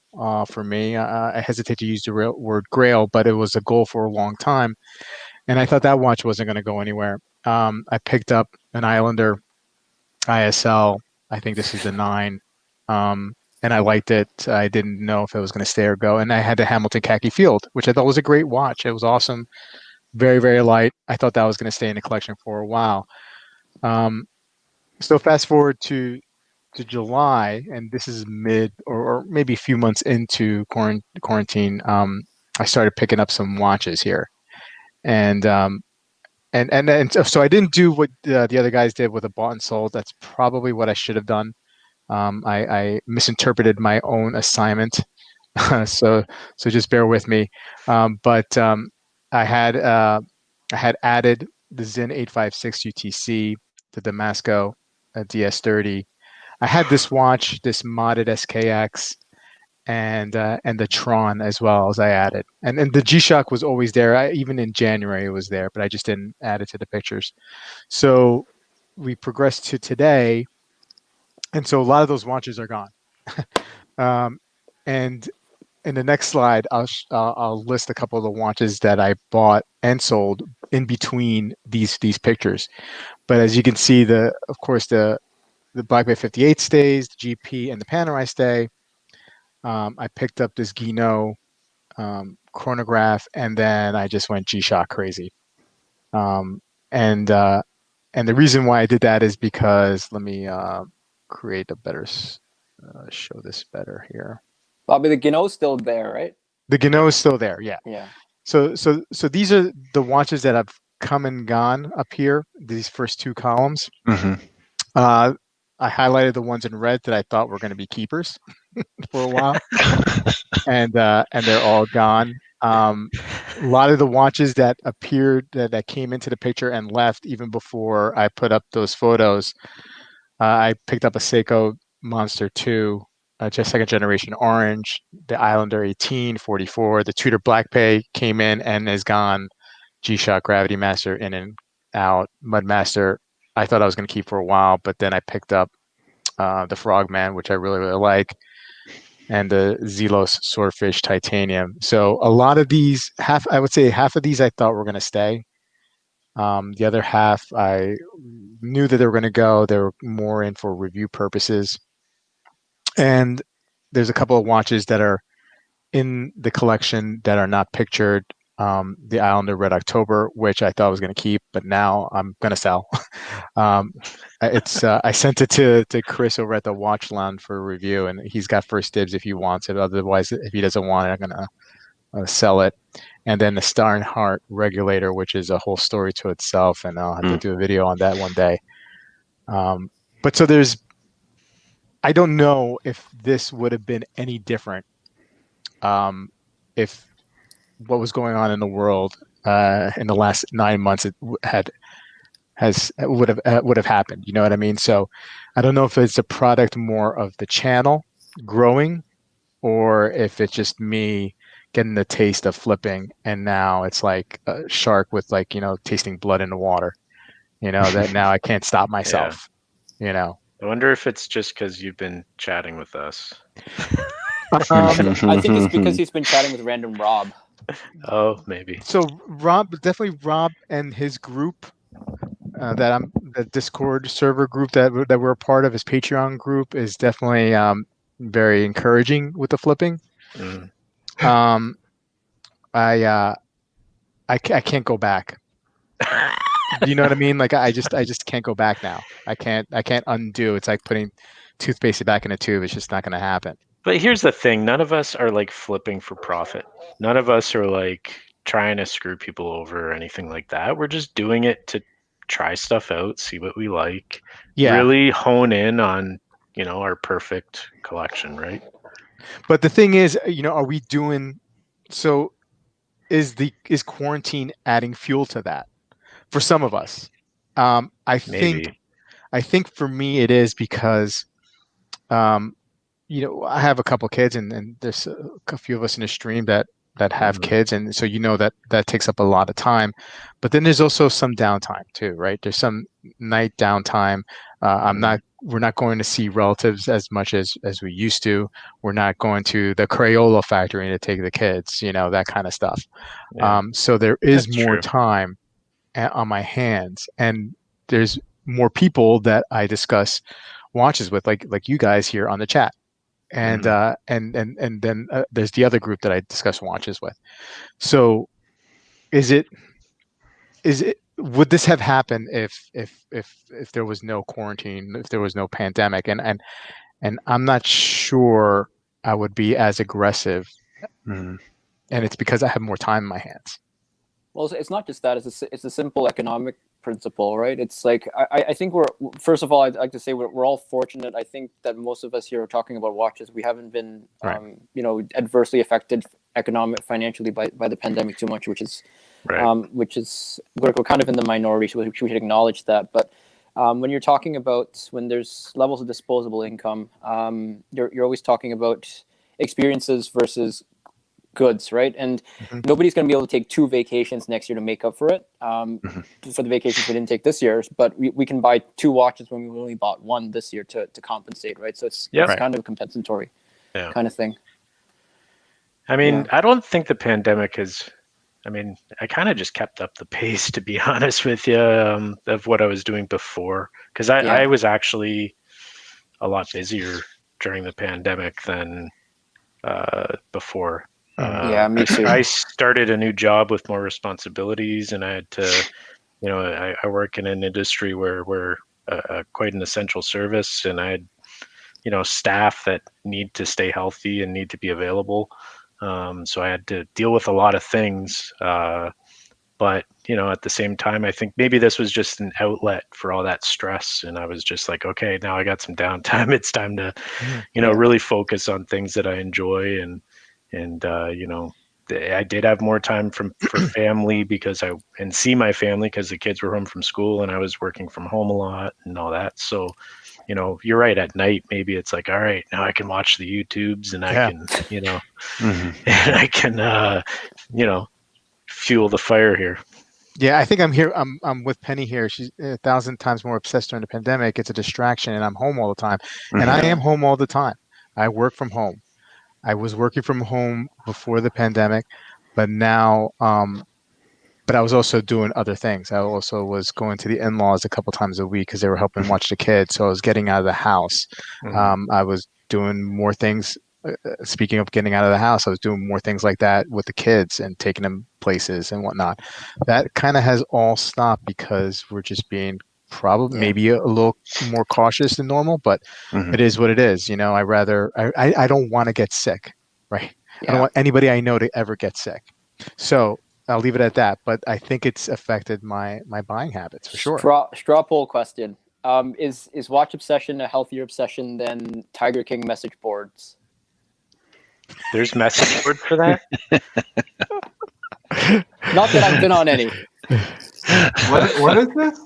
for me. I hesitate to use the word grail, but it was a goal for a long time. And I thought that watch wasn't going to go anywhere. I picked up an Islander ISL. I think this is the 9. And I liked it. I didn't know if it was going to stay or go. And I had the Hamilton Khaki Field, which I thought was a great watch. It was awesome. Very, very light. I thought that was going to stay in the collection for a while. So fast forward to July, and this is mid or maybe a few months into quarantine. I started picking up some watches here, and so I didn't do what the other guys did with a bought and sold. That's probably what I should have done. I misinterpreted my own assignment, so just bear with me. But I had added the Zin 856 UTC, the Damasco DS30. I had this watch, this modded SKX, and the Tron as well as I added. And the G-Shock was always there. Even in January it was there, but I just didn't add it to the pictures. So we progressed to today, and so a lot of those watches are gone. And in the next slide, I'll list a couple of the watches that I bought and sold in between these pictures. But as you can see, of course the Black Bay 58 stays, the GP and the Panerai stay. I picked up this Guinot chronograph, and then I just went G-Shock crazy. And the reason why I did that is because, let me create a better, show this better here. Bobby, the Guinot's still there, right? The Guinot is still there, yeah. Yeah. So these are the watches that have come and gone up here, these first 2 columns. I highlighted the ones in red that I thought were going to be keepers for a while, and they're all gone. A lot of the watches that appeared that came into the picture and left even before I put up those photos. I picked up a Seiko Monster 2, just second generation orange, the Islander 1844, the Tudor Black Bay came in and is gone. G-Shock Gravity Master in and out. Mudmaster I thought I was going to keep for a while, but then I picked up the Frogman, which I really, really like. and the Zelos Swordfish Titanium. So a lot of these, I would say half of these I thought were going to stay. The other half, I knew that they were going to go. They were more in for review purposes. And there's a couple of watches that are in the collection that are not pictured. The Islander Red October, which I thought I was going to keep, but now I'm going to sell. I sent it to Chris over at the Watch Lounge for a review, and he's got first dibs if he wants it. Otherwise, if he doesn't want it, I'm going to sell it. And then the Star and Heart Regulator, which is a whole story to itself, and I'll have to do a video on that one day. But so I don't know if this would have been any different if what was going on in the world in the last 9 months would have happened. You know what I mean? So I don't know if it's a product more of the channel growing, or if it's just me getting the taste of flipping, and now it's like a shark with, like, tasting blood in the water. That now I can't stop myself. I wonder if it's just because you've been chatting with us. I think it's because he's been chatting with random Rob. Oh, maybe. So definitely Rob and his group, the Discord server group that we're a part of, his Patreon group, is definitely very encouraging with the flipping. I can't go back. Do you know what I mean? Like I just can't go back now. I can't undo. It's like putting toothpaste back in a tube. It's just not going to happen. But here's the thing: none of us are like flipping for profit. None of us are like trying to screw people over or anything like that. We're just doing it to try stuff out, see what we like, really hone in on, our perfect collection, right? But the thing is, are we doing so? Is quarantine adding fuel to that for some of us? I think for me it is, because I have a couple kids, and there's a few of us in the stream that have kids, and so that takes up a lot of time. But then there's also some downtime too, right? There's some night downtime. We're not going to see relatives as much as we used to. We're not going to the Crayola factory to take the kids, that kind of stuff. So there is more time on my hands, and there's more people that I discuss watches with, like you guys here on the chat. And then there's the other group that I discuss watches with. So would this have happened if there was no quarantine, if there was no pandemic? And I'm not sure I would be as aggressive. And it's because I have more time in my hands. Well, it's not just that. It's a simple economic principle, right? It's like I think first of all, I'd like to say we're all fortunate. I think that most of us here are talking about watches. We haven't been, adversely affected financially by the pandemic too much, which is we're kind of in the minority, so we should acknowledge that. But when you're talking about when there's levels of disposable income, you're always talking about experiences versus goods, right? And nobody's going to be able to take 2 vacations next year to make up for it, for the vacations we didn't take this year. But we can buy 2 watches when we only bought 1 this year to compensate, right? So it's kind of a compensatory kind of thing. I mean, I don't think the pandemic I kind of just kept up the pace, to be honest with you, of what I was doing before. Because I was actually a lot busier during the pandemic than before. Me too. I started a new job with more responsibilities, and I had to, I work in an industry where we're quite an essential service, and I had, staff that need to stay healthy and need to be available. So I had to deal with a lot of things. But, at the same time, I think maybe this was just an outlet for all that stress. And I was just like, okay, now I got some downtime. It's time to, really focus on things that I enjoy. And I did have more time for family and see my family because the kids were home from school and I was working from home a lot and all that. So, you're right. At night, maybe it's like, all right, now I can watch the YouTubes and I can, and I can, fuel the fire here. Yeah, I think I'm here. I'm with Penny here. She's 1,000 times more obsessed during the pandemic. It's a distraction, and I'm home all the time. And I am home all the time. I work from home. I was working from home before the pandemic, but now, but I was also doing other things. I also was going to the in-laws a couple times a week because they were helping watch the kids. So I was getting out of the house. I was doing more things. Speaking of getting out of the house, I was doing more things like that with the kids and taking them places and whatnot. That kind of has all stopped because we're just being probably maybe a little more cautious than normal, but it is what it is. You know, I don't want to get sick, right? I don't want anybody I know to ever get sick. So I'll leave it at that. But I think it's affected my buying habits for sure. Straw poll question. Is watch obsession a healthier obsession than Tiger King message boards? There's message board for that? Not that I've been on any. What is this?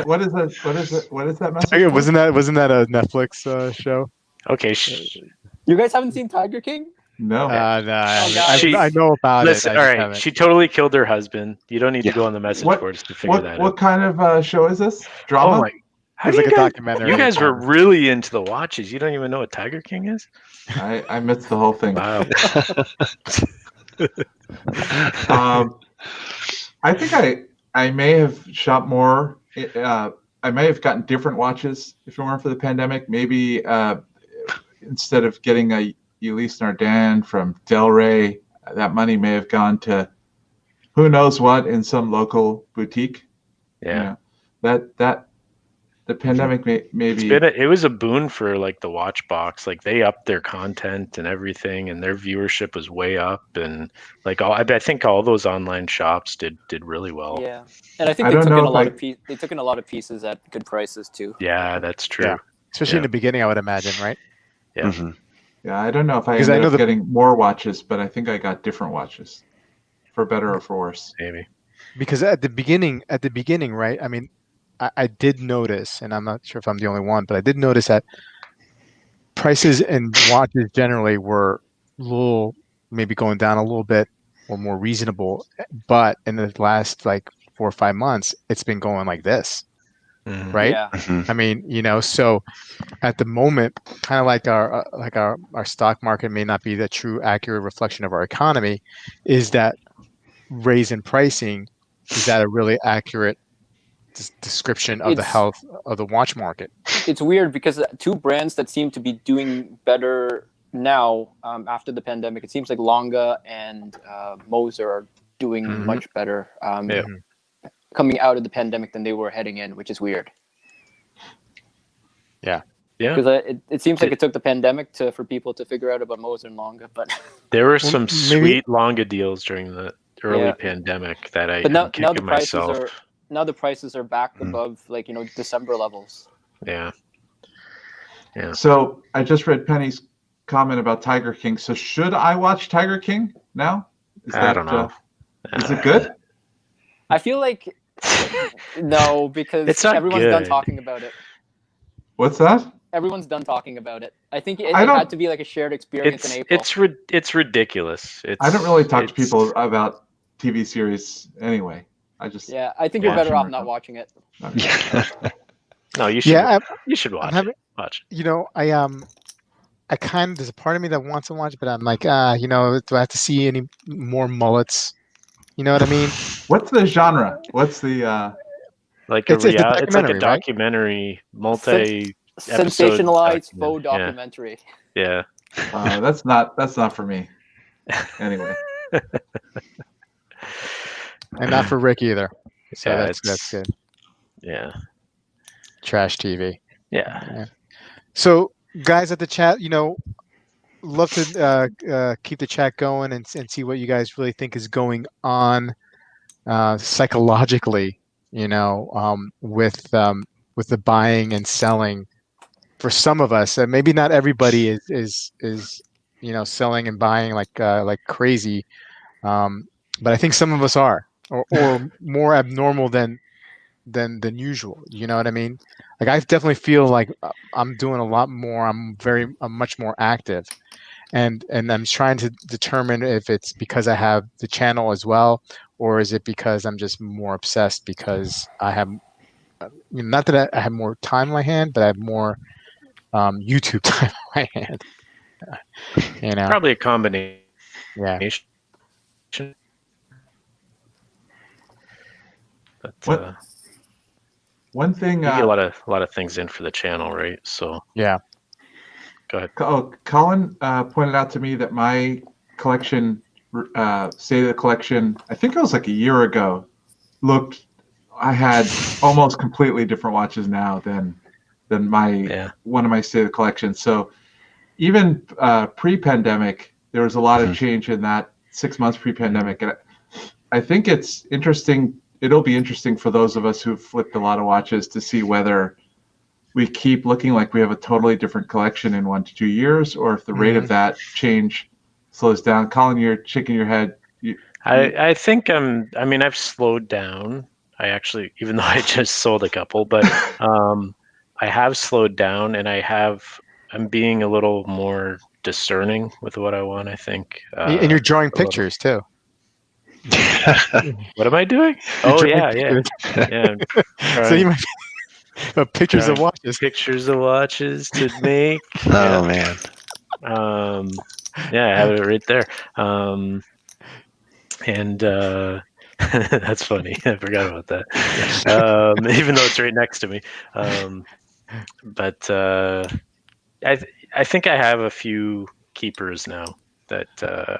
What is that? What is that message? Wasn't that a Netflix show? Okay. You guys haven't seen Tiger King? No. I know about listen, it. All right. She totally killed her husband. You don't need to go on the message boards to figure that out. What kind of show is this? Drama? Oh my. It was like a documentary. You guys were really into the watches. You don't even know what Tiger King is? I missed the whole thing. Wow. I think I may have shopped more. I may have gotten different watches if it weren't for the pandemic. Maybe instead of getting a Ulysse Nardin from Del Rey, that money may have gone to who knows what in some local boutique. Yeah. You know, that the pandemic maybe it was a boon for like the watch box. Like they upped their content and everything, and their viewership was way up. And like I think all those online shops did really well. Yeah, and I think they took in a lot of pieces at good prices too. Yeah, that's true. Yeah. Especially in the beginning, I would imagine, right? Yeah. Yeah, I don't know if I ended up getting more watches, but I think I got different watches, for better or for worse. Maybe. Because at the beginning, right? I mean, I did notice, and I'm not sure if I'm the only one, but I did notice that prices in watches generally were a little, maybe going down a little bit or more reasonable. But in the last like 4 or 5 months, it's been going like this, right? Yeah. I mean, you know, so at the moment, kind of like our stock market may not be the true accurate reflection of our economy, is that raise in pricing, is that a really accurate description of the health of the watch market? It's weird because two brands that seem to be doing better now after the pandemic, it seems like Longa and Moser are doing much better coming out of the pandemic than they were heading in, which is weird. Yeah. Because it seems like it took the pandemic for people to figure out about Moser and Longa, but there were some sweet Longa deals during the early pandemic that I'm kicking myself. Now the prices are back above December levels. Yeah. Yeah. So I just read Penny's comment about Tiger King. So should I watch Tiger King now? I don't know. Is it good? I feel like no, because everyone's done talking about it. What's that? Everyone's done talking about it. I think it had to be like a shared experience in April. It's ridiculous. I don't really talk to people about TV series anyway. I think you're better off not watching it. No, you should. Yeah, you should watch. Watch. You know, I kind of, there's a part of me that wants to watch, but I'm like, do I have to see any more mullets? You know what I mean? What's the genre? What's the it's like a documentary, sensationalized faux documentary. Yeah. That's not for me. Anyway. And not for Rick either. So yeah, that's good. Yeah. Trash TV. Yeah. So guys at the chat, love to keep the chat going and see what you guys really think is going on psychologically, with the buying and selling. For some of us, maybe not everybody is selling and buying like crazy, but I think some of us are, or more abnormal than usual. You know what I mean? Like I definitely feel like I'm doing a lot more. I'm much more active, and I'm trying to determine if it's because I have the channel as well, or is it because I'm just more obsessed because I have, not that I have more time in my hand, but I have more YouTube time on my hand. You know, Probably a combination. yeah. But one thing, you get a lot of things in for the channel, right? So Yeah. go ahead. Colin pointed out to me that my collection, state of the collection, I think it was like a year ago, I had almost completely different watches now than one of my state of the collection. So even pre-pandemic, there was a lot of change in that 6 months pre-pandemic. And I think it's interesting. It'll be interesting for those of us who've flipped a lot of watches to see whether we keep looking like we have a totally different collection in 1 to 2 years, or if the rate of that change slows down. Colin, you're shaking your head. I think I've slowed down. I actually, even though I just sold a couple, but I have slowed down, and I'm being a little more discerning with what I want, I think. And you're drawing pictures too. What am I doing? Oh, yeah. So you might pictures of watches. Pictures of watches to make. Oh, man. Yeah, I have it right there. And that's funny. I forgot about that. Even though it's right next to me. But I think I have a few keepers now that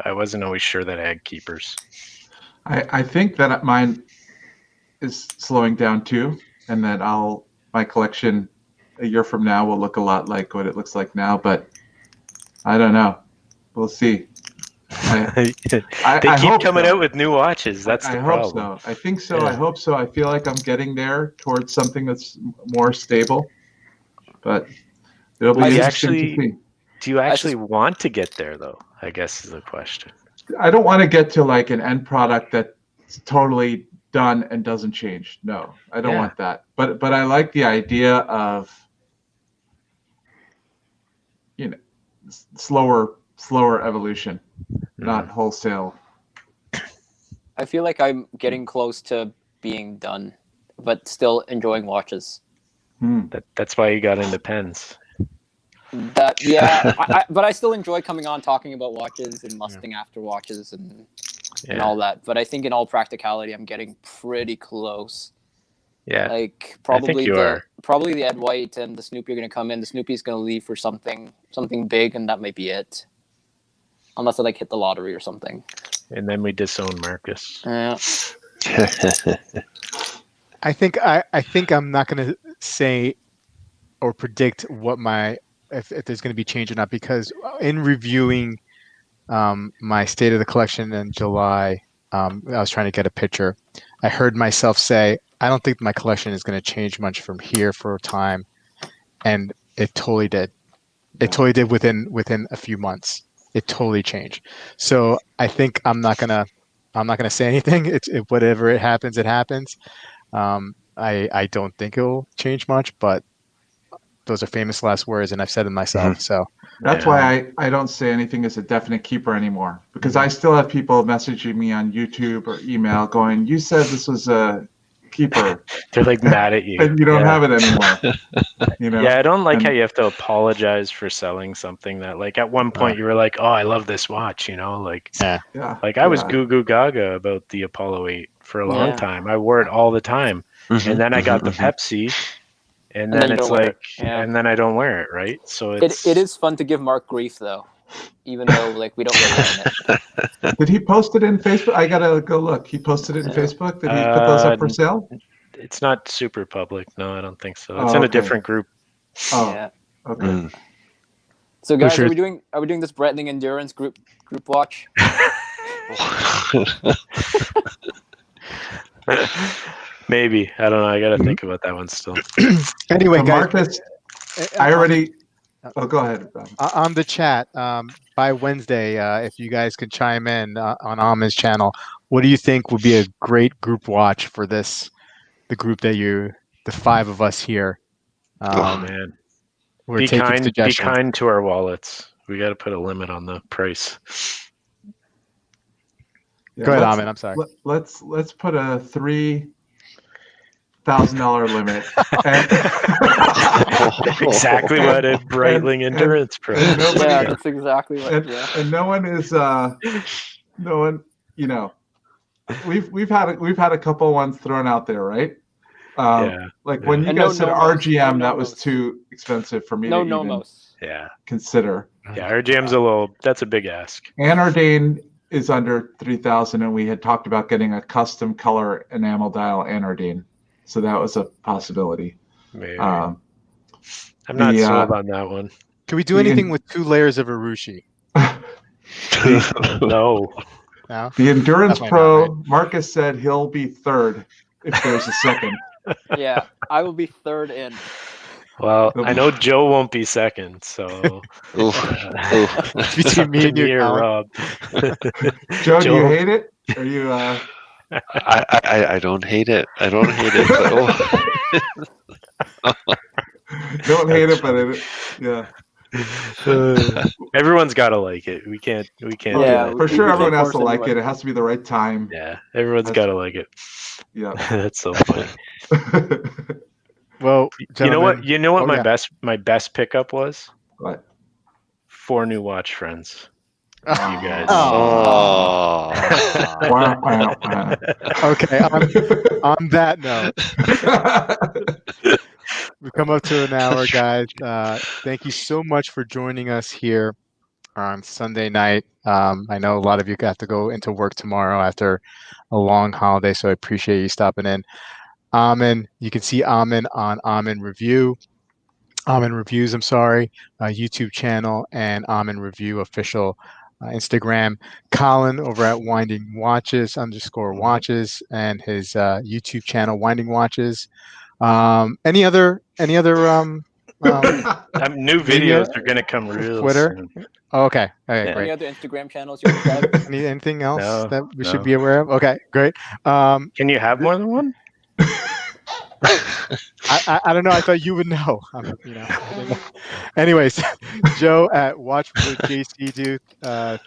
I wasn't always sure that I had keepers. I think that mine is slowing down too, and that my collection a year from now will look a lot like what it looks like now, but I don't know. We'll see. They keep coming out with new watches. That's the problem. I hope so. I think so. Yeah. I hope so. I feel like I'm getting there towards something that's more stable, but it'll be interesting to see. Do you actually want to get there, though? I guess is the question. I don't want to get to like an end product that's totally done and doesn't change. No, I don't want that. But I like the idea of, slower evolution, not wholesale. I feel like I'm getting close to being done, but still enjoying watches. That's why you got into pens. But I still enjoy coming on talking about watches and lusting after watches and all that. But I think in all practicality, I'm getting pretty close. Yeah, like probably probably the Ed White and the Snoopy are going to come in. The Snoopy's going to leave for something big, and that might be it. Unless I hit the lottery or something. And then we disown Marcus. Yeah. I think I'm not going to say or predict what if there's going to be change or not, because in reviewing my state of the collection in July, I was trying to get a picture. I heard myself say, I don't think my collection is going to change much from here for a time, and it totally did. It totally did within a few months. It totally changed. So I think I'm not gonna say anything. It's whatever it happens, it happens. I don't think it'll change much, but those are famous last words, and I've said it myself. So that's why I don't say anything as a definite keeper anymore, because I still have people messaging me on YouTube or email going, "You said this was a keeper." They're like mad at you. And you don't have it anymore. Yeah, I don't like how you have to apologize for selling something that, like, at one point you were like, "Oh, I love this watch," like I was goo goo gaga about the Apollo 8 for a long time. I wore it all the time, and then I got the Pepsi. And then it's like, and then I don't wear it, right? So it is fun to give Mark grief, though, even though we don't really own it. Did he post it in Facebook? I gotta go look. He posted it in Facebook. Did he put those up for sale? It's not super public. No, I don't think so. It's in a different group. Oh, yeah. Okay. So guys, are we doing this Breitling Endurance group watch? Maybe. I don't know. I got to think about that one still. Anyway, guys. Marcus, I already... Oh, go ahead, Rob. On the chat, by Wednesday, if you guys could chime in on Amin's channel, what do you think would be a great group watch for the group the 5 of us here? Man. Be kind to our wallets. We got to put a limit on the price. Go ahead, Amin. I'm sorry. Let's put a $1,000 limit. And Exactly what a Breitling Endurance Pro. and nobody- Yeah, that's exactly what. and no one is no one, you know, we've had a couple ones thrown out there, right? Like when you And guys said no-nos, RGM, no that was no-nos. too expensive for me No to even nomos. Yeah. consider. Yeah, RGM's that's a big ask. Anardane is under 3,000, and we had talked about getting a custom color enamel dial Anardane, so that was a possibility. Maybe. Um, I'm not the, sold on that one. Can we do anything with 2 layers of Urushi? No. No? The Endurance Definitely Pro, not, right? Marcus said he'll be third if there's a second. Yeah, I will be third in. Well, I know Joe won't be second, so It's between me to and you, me or Colin. Rob. Joe, do you hate it? Are you? I don't hate it. I don't hate it. But, Don't hate it, but yeah. Everyone's got to like it. We can't. Yeah, For sure, we everyone can't has to force like anyone. it. It has to be the right time. Yeah, everyone's got to like it. Yeah. That's so funny. Well, gentlemen, You know what oh, my yeah. my best pickup was? What? 4 new watch friends. Oh. You guys. oh. Wah, wah, wah. Okay, on that note, we've come up to an hour, guys. Thank you so much for joining us here on Sunday night. I know a lot of you have to go into work tomorrow after a long holiday, so I appreciate you stopping in. Amin, you can see Amin on Amin Reviews, I'm sorry, YouTube channel, and Amin Review official Instagram. Colin over at Winding Watches _watches and his YouTube channel Winding Watches. Any other new videos are gonna come real Twitter? soon. Oh, okay. Okay, Yeah. great. Any other Instagram channels you want to plug? Anything else No, that we should no. be aware of? Okay, great. Can you have more than one? I don't know. I thought you would know. I didn't know. Anyways, Joe at Watch with JC Dude.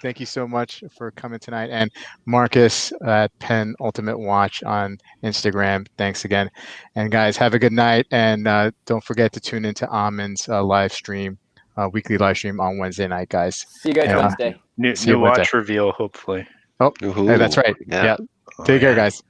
Thank you so much for coming tonight, and Marcus at Penn Ultimate Watch on Instagram. Thanks again, and guys, have a good night, and don't forget to tune into Amin's live stream, weekly live stream on Wednesday night, guys. See you guys And, Wednesday. New See you watch Wednesday. reveal, hopefully. Oh, hey, that's right. Yeah. Take care, guys.